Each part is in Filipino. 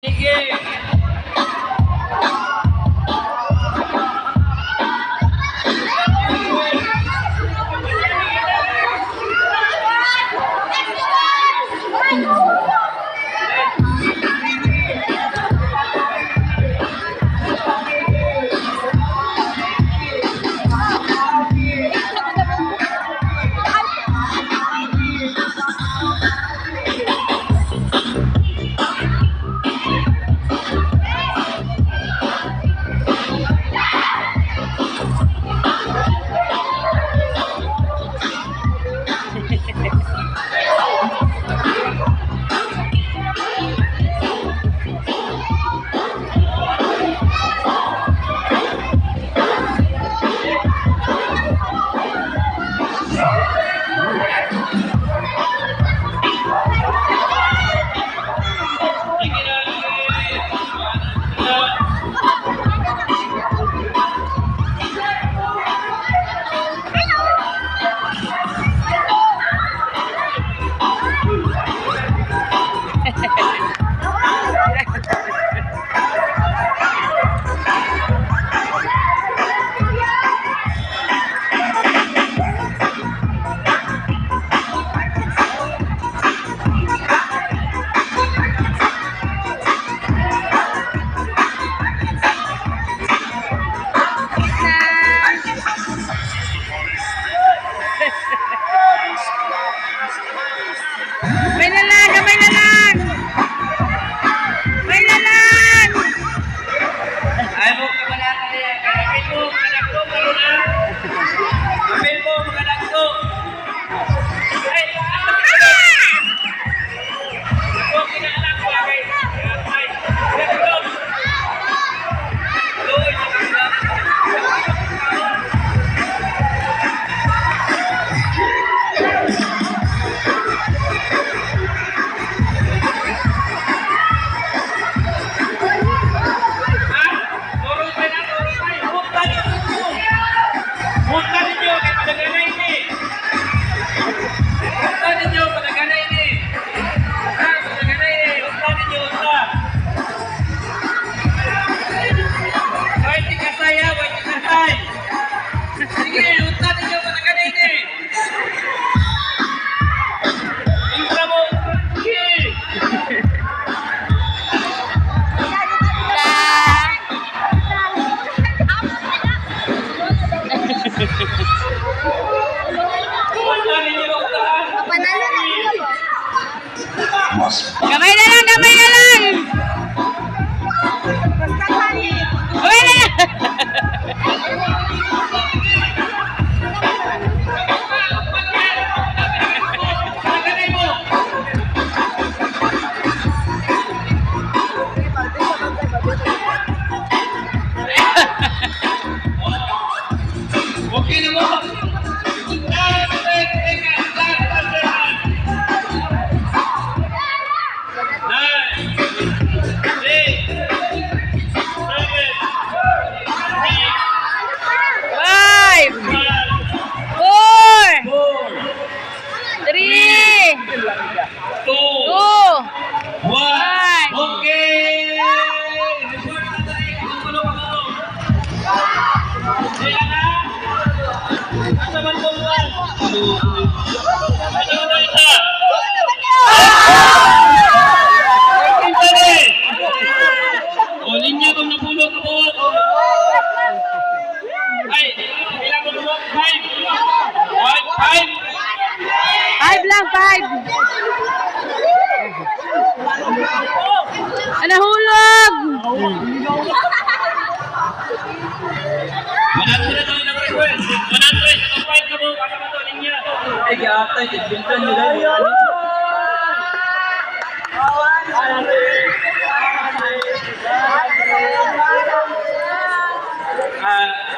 Sige. May lalang! May lalang! May lalang! Ay mo ka pala kaya. Kapil mo, anak ko, kayo na. Kapil mo, anak ko. Ay, ako kinaanak ko. Ay, let's Gamay na lang! Gamay na lang! Gamay na lang! okay na mo. O, linya kung napulo ka po. Ay, ilang mo po? 5. 5. 5 lang, 5. Nahulog! 100 na tayo nag-request. 100. Ang 5 ka po. Kasama to, linya. Ay, gata. Bintan nila.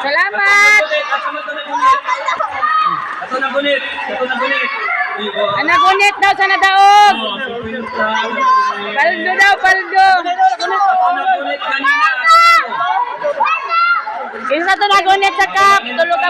Salamat! Ato na bunit. Anagunit daw sa nadaog! Paldo daw, paldo! Isa to nagunit sa kap! Tulog